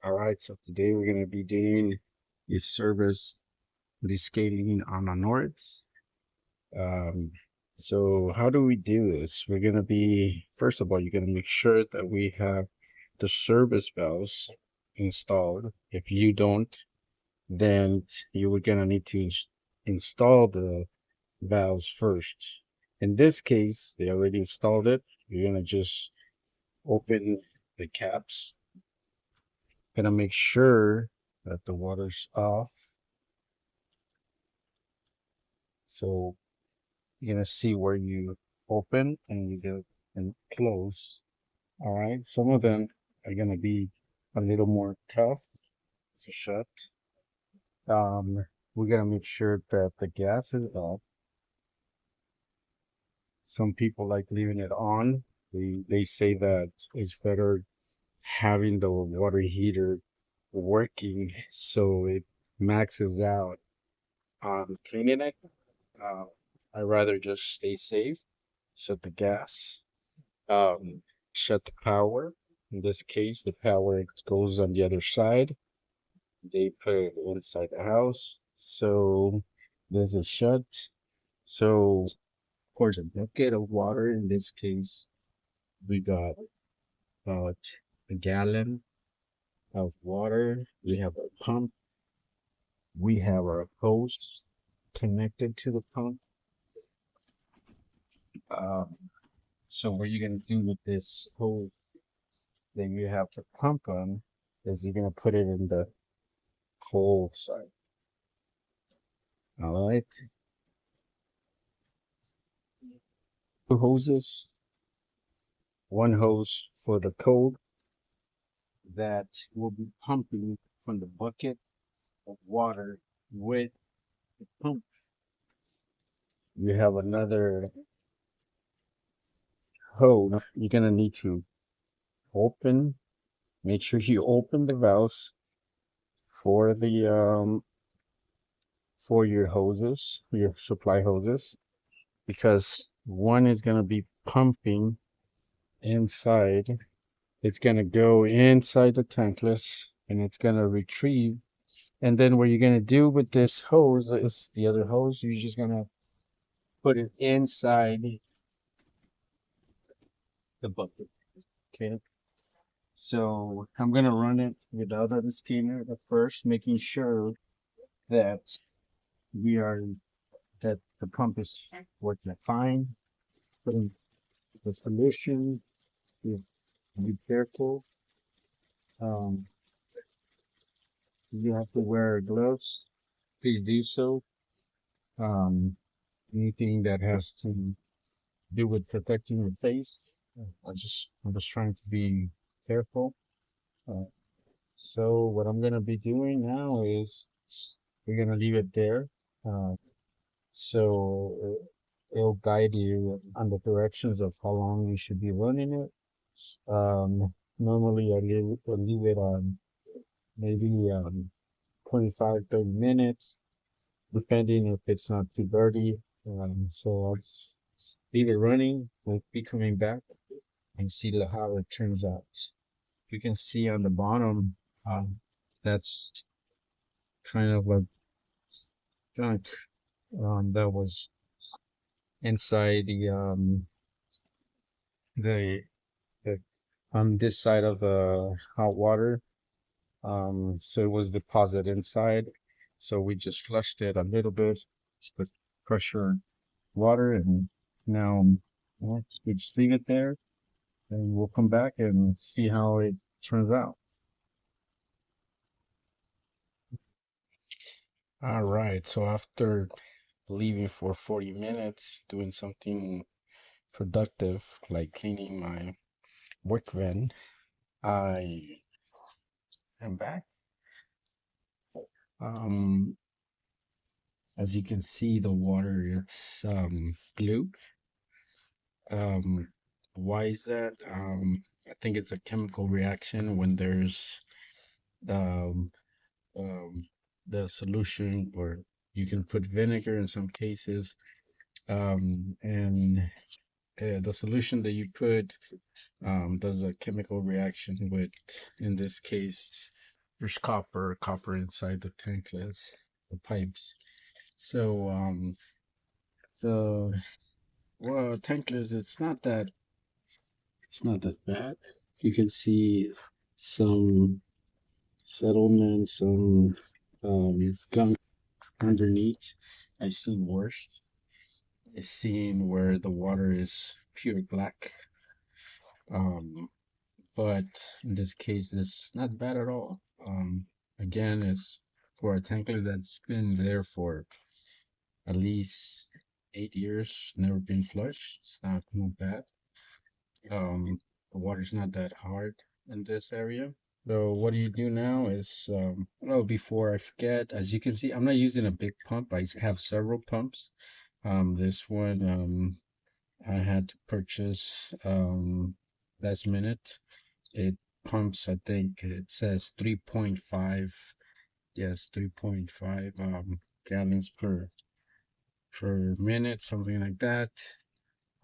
All right, so today we're going to be doing a service descaling on a North. Um, so how do we do this? We're going to be, first of all, you're going to make sure that we have the service valves installed. If you don't, then you are going to need to install the valves first. In this case, they already installed it. You're going to just open the caps. Gonna make sure that the water's off. So you're gonna see where you open and you go and close. All right. Some of them are gonna be a little more tough to shut. We gotta make sure that the gas is off. Some people like leaving it on. They say that it's better having the water heater working so it maxes out on cleaning it. Uh, I rather just stay safe, shut the gas, shut the power. In this case, the power goes on the other side. They put it inside the house. So this is shut. So for the bucket of water, in this case, we got about a gallon of water. We have a pump. We have our hose connected to the pump. Um, So what you're gonna do with this hose that you have to pump on is you're gonna put it in the cold side. All right. Two hoses. One hose for the cold that will be pumping from the bucket of water with the pump. You have another hose. You're gonna need to open. Make sure you open the valves for the for your hoses, your supply hoses, because one is going to be pumping inside. It's going to go inside the tankless and it's going to retrieve. And then what you're going to do with this hose is the other hose, you're just going to put it inside the bucket. Okay. So I'm going to run it without the scanner at first, making sure that we are, that the pump is working fine. Putting the solution, be careful. You have to wear gloves. Please do so. Anything that has to do with protecting your face. I'm just trying to be careful. Uh, so what I'm gonna be doing now is we're gonna leave it there. Uh, so it'll guide you on the directions of how long you should be running it. Normally I leave it on maybe 25, 30 minutes, depending if it's not too dirty. So I'll just leave it running. We'll be coming back and see how it turns out. You can see on the bottom, that's kind of like junk that was inside the, the on this side of the hot water. So it was deposited inside. So we just flushed it a little bit with pressure water, and now we just leave it there, and we'll come back and see how it turns out. All right, so after leaving for 40 minutes, doing something productive like cleaning my work van, I am back. Um, as you can see, the water it's blue. Um, why is that? I think it's a chemical reaction when there's um, um, the solution, or you can put vinegar in some cases, and the solution that you put does a chemical reaction with, in this case, there's copper inside the tankless, the pipes. So the well, tankless, it's not that bad. You can see some settlement, some gunk underneath. I've seen worse. I've seen where the water is pure black. Um, but in this case, it's not bad at all. Again, it's for a tanker that's been there for at least 8 years, never been flushed. It's not bad. The water's not that hard in this area. So what do you do now is, well, before I forget, as you can see, I'm not using a big pump. I have several pumps. This one, I had to purchase last minute. It pumps, I think it says 3.5, yes, 3.5 gallons per minute, something like that.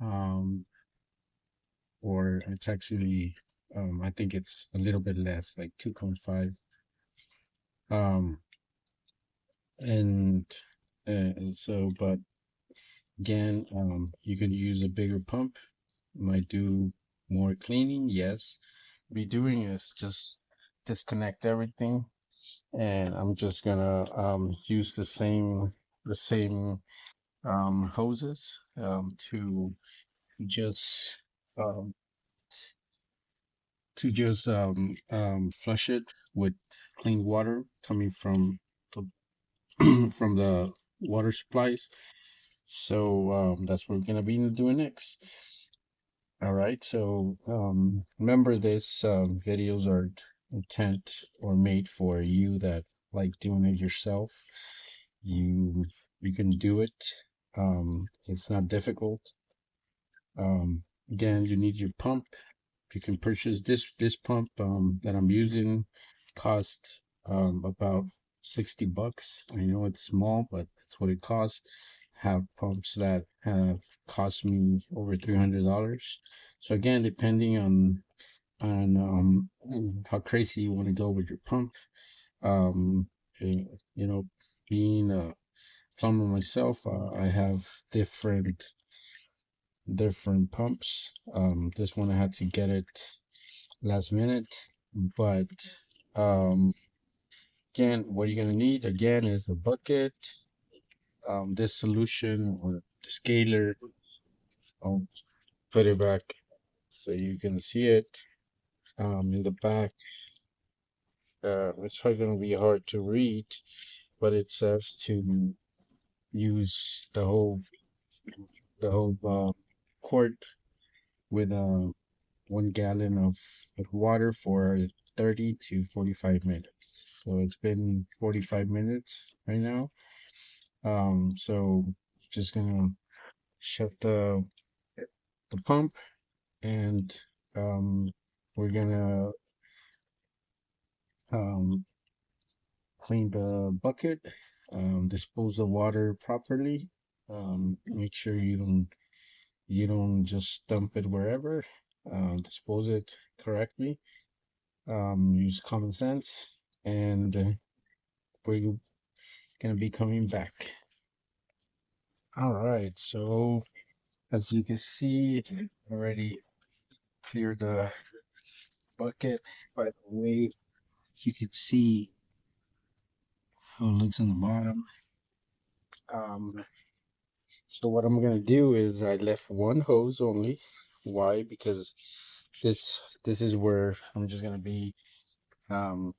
Um, or it's actually, I think it's a little bit less, like 2.5. Um, and but again, you could use a bigger pump. Might do more cleaning, yes. Be doing is just disconnect everything, and I'm just gonna use the same hoses to just um, flush it with clean water coming from the from the water supplies. So that's what we're gonna be doing next. All right. So remember, this videos are intent or made for you that like doing it yourself. You you can do it. It's not difficult. Again, you need your pump. You can purchase this pump that I'm using. Cost about $60. I know it's small, but that's what it costs. Have pumps that have cost me over $300. So again, depending on how crazy you want to go with your pump. Um, you know, being a plumber myself, I have different pumps. This one I had to get it last minute, but um, again, what you're gonna need again is a bucket, this solution or the scaler. I'll put it back so you can see it. In the back, it's probably gonna be hard to read, but it says to use the whole quart with 1 gallon of water for 30 to 45 minutes. So it's been 45 minutes right now. So just gonna shut the pump, and we're gonna um, clean the bucket, dispose the water properly. Make sure you don't just dump it wherever. Dispose it correctly. Use common sense, and we're gonna be coming back. All right, so as you can see, it already cleared the bucket. By the way, you can see how it looks on the bottom. Um, so what I'm gonna do is I left one hose only. Why? Because this is where I'm just gonna be um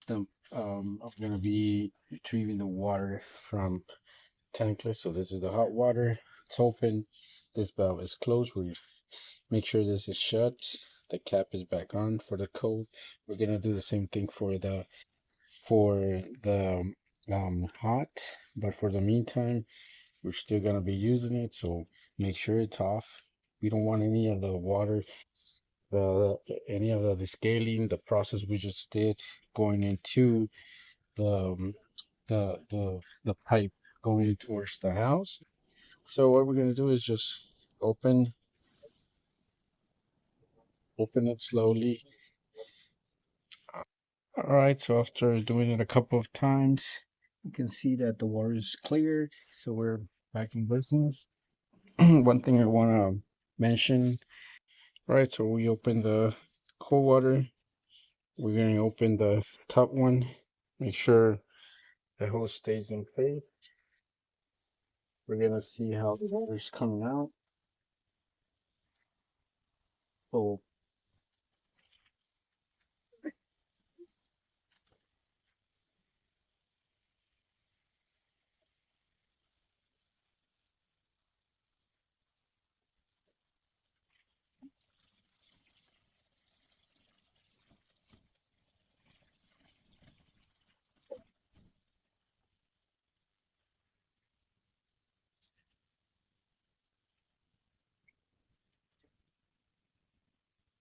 the I'm gonna be retrieving the water from tankless. So this is the hot water. It's open. This valve is closed. We make sure this is shut. The cap is back on for the cold. We're gonna do the same thing for the hot, but for the meantime, we're still gonna be using it. So make sure it's off. We don't want any of the water, the any of the descaling, the process we just did going into the the pipe going towards the house. So what we're gonna do is just open open it slowly, All right, so after doing it a couple of times, you can see that the water is cleared. So we're back in business. One thing I want to mention, right? So we open the cold water. We're going to open the top one. Make sure the hose stays in place. We're going to see how the water's coming out. So,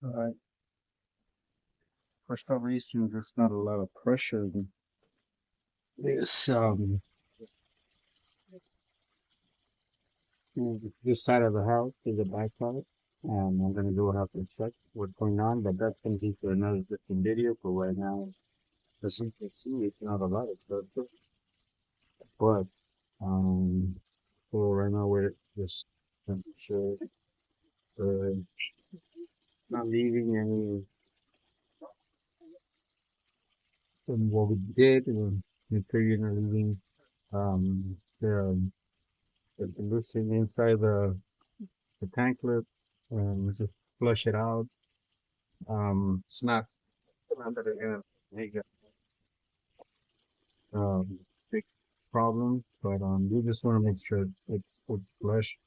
all right. For some reason, there's not a lot of pressure in this side of the house is the back side. And I'm gonna go have to check what's going on, but that's gonna be for another different video. For right now, as you can see, it's not a lot of pressure, but um, for right now we're just making sure we're not leaving any. And what we did was make sure you're not leaving the solution inside the tankless, and just flush it out. It's not that it's gonna make a big problem, but you just want to make sure it's flush.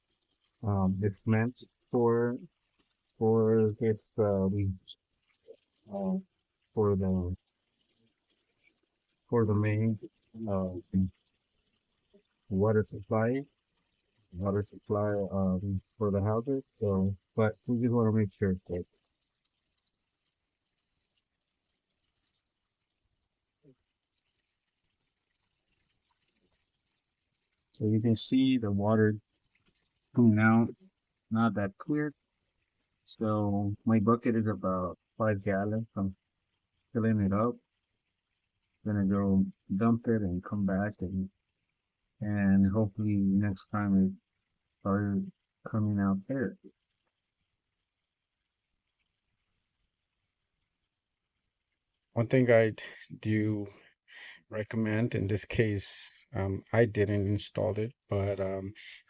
It's meant for its uh, for the main uh, water supply for the houses. So, but we just want to make sure that. So you can see the water coming out, not that clear. So my bucket is about 5 gallons. I'm filling it up. Gonna go dump it and come back, and hopefully next time it started coming out there. One thing I do recommend in this case, I didn't install it, but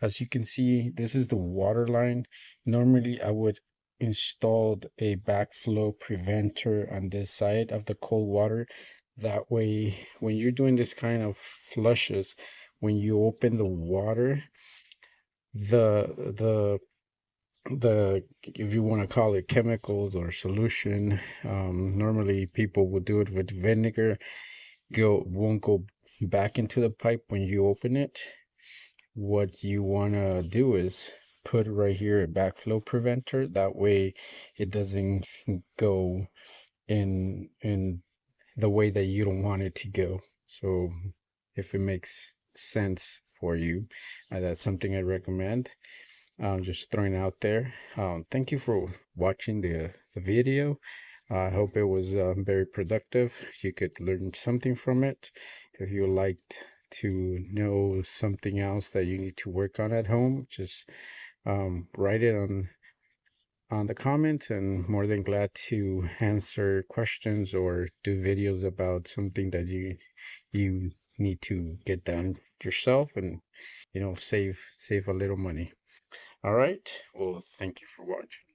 as you can see, this is the water line. Normally I would install a backflow preventer on this side of the cold water. That way, when you're doing this kind of flushes, when you open the water, the the if you want to call it chemicals or solution, normally people would do it with vinegar, won't go back into the pipe when you open it. What you want to do is put right here a backflow preventer. That way it doesn't go in the way that you don't want it to go. So if it makes sense for you, that's something I recommend. Just throwing out there. Thank you for watching the video. I hope it was very productive. You could learn something from it. If you liked to know something else that you need to work on at home, just write it on the comments, and more than glad to answer questions or do videos about something that you need to get done yourself, and save a little money. All right. Well, thank you for watching.